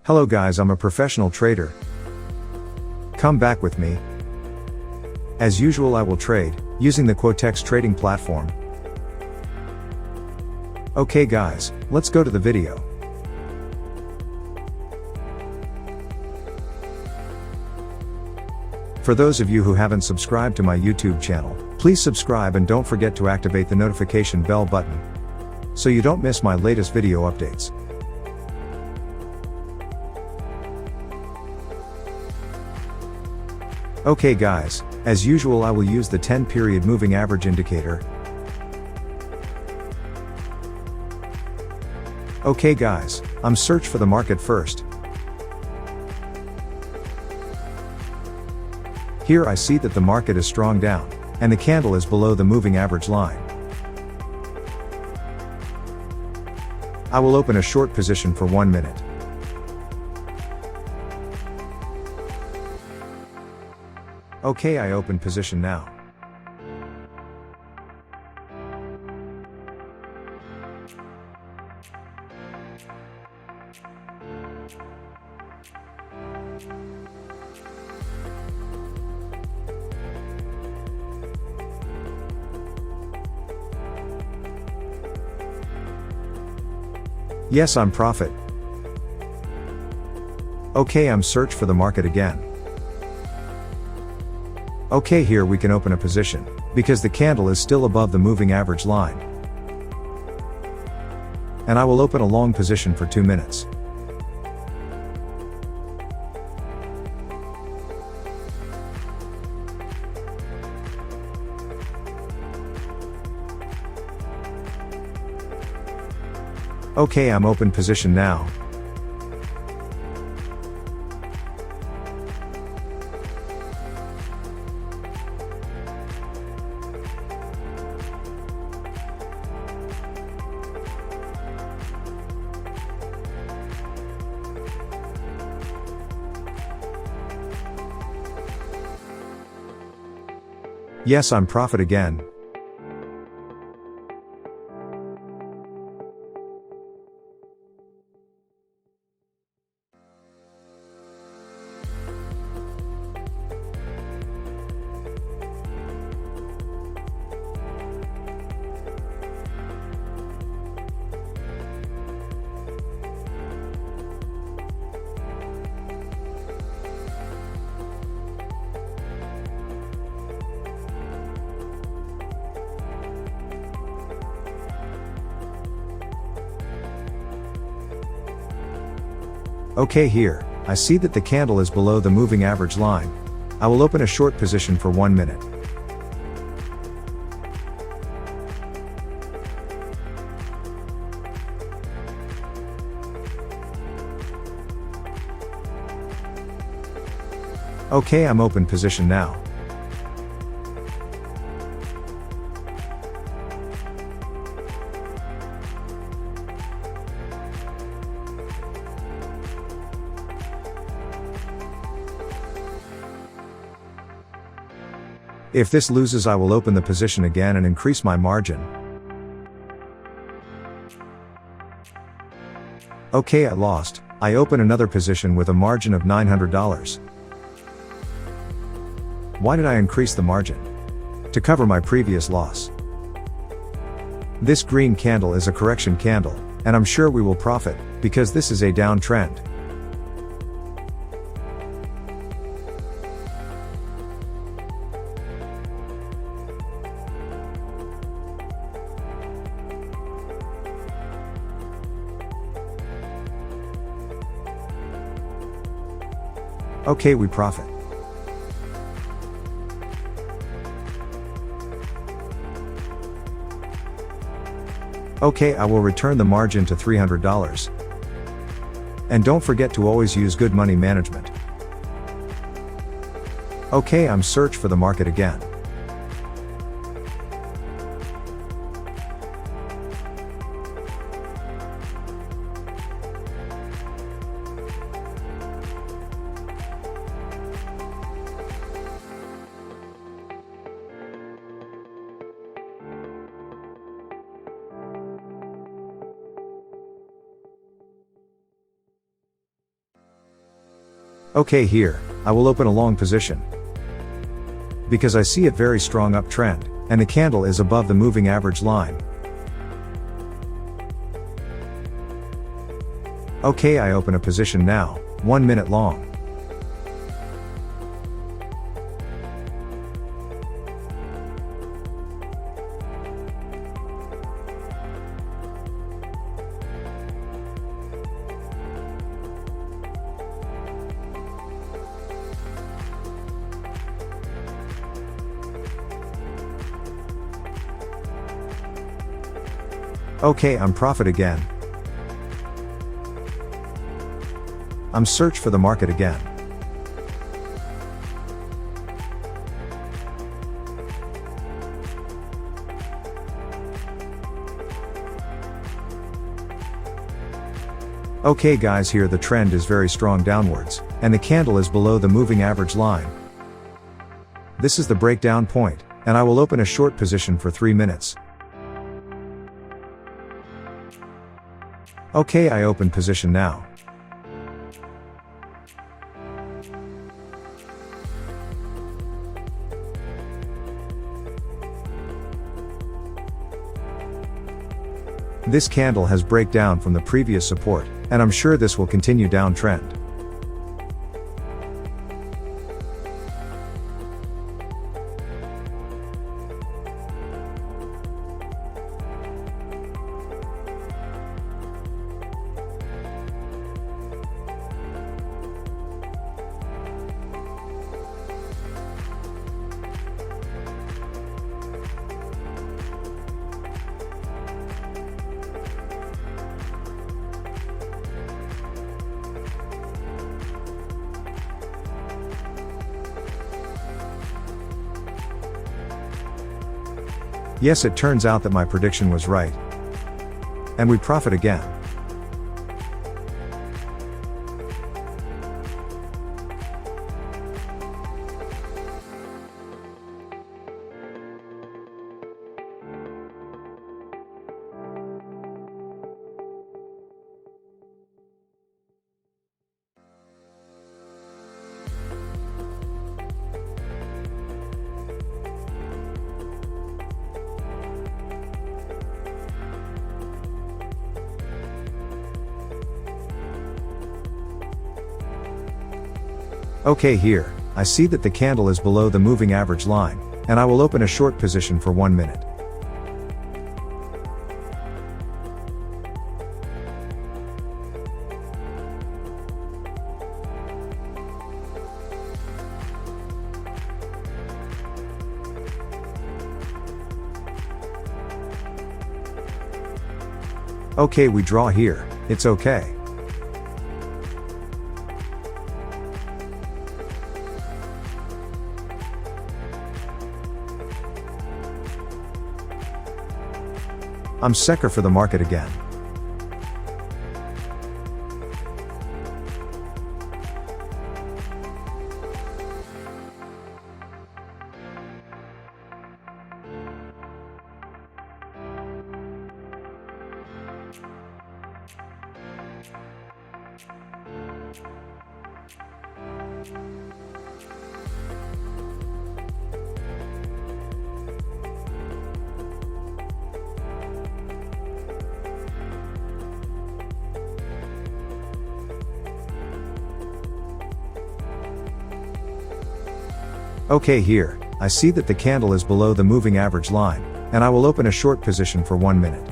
Hello guys, I'm a professional trader. Come back with me. As usual, I will trade using the Quotex trading platform. Okay guys, let's go to the video. For those of you who haven't subscribed to my YouTube channel, please subscribe and don't forget to activate the notification bell button so you don't miss my latest video updates. Okay guys, as usual I will use the 10-period moving average indicator. Okay guys, I'm search for the market first. Here I see that the market is strong down, and the candle is below the moving average line. I will open a short position for 1 minute. Okay, I open position now. Yes, I'm profit. Okay, I'm search for the market again. Okay, here we can open a position, because the candle is still above the moving average line. And I will open a long position for 2 minutes. Okay, I'm open position now. Yes, I'm profit again. Okay, here, I see that the candle is below the moving average line. I will open a short position for 1 minute. Okay, I'm open position now. If this loses, I will open the position again and increase my margin. Okay, I lost. I open another position with a margin of $900. Why did I increase the margin? To cover my previous loss. This green candle is a correction candle, and I'm sure we will profit, because this is a downtrend. Okay, we profit. Okay, I will return the margin to $300. And don't forget to always use good money management. Okay, I'm search for the market again. Okay, here, I will open a long position. Because I see a very strong uptrend, and the candle is above the moving average line. Okay, I open a position now, 1 minute long. Okay, I'm profit again. I'm search for the market again. Okay guys, here the trend is very strong downwards, and the candle is below the moving average line. This is the breakdown point, and I will open a short position for 3 minutes. Okay, I open position now. This candle has breakdown from the previous support, and I'm sure this will continue downtrend. Yes, it turns out that my prediction was right. And we profit again. Okay, here, I see that the candle is below the moving average line, and I will open a short position for 1 minute. Okay, we draw here, it's okay. I'm sucker for the market again. Okay, here, I see that the candle is below the moving average line, and I will open a short position for 1 minute.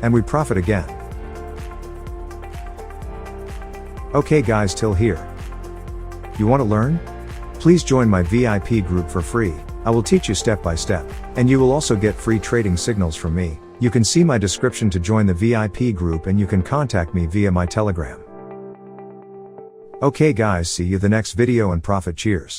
And we profit again. Okay guys, till here. You want to learn? Please join my VIP group for free. I will teach you step by step, and you will also get free trading signals from me. You can see my description to join the VIP group, and you can contact me via my Telegram. Okay guys, see you the next video and profit. Cheers.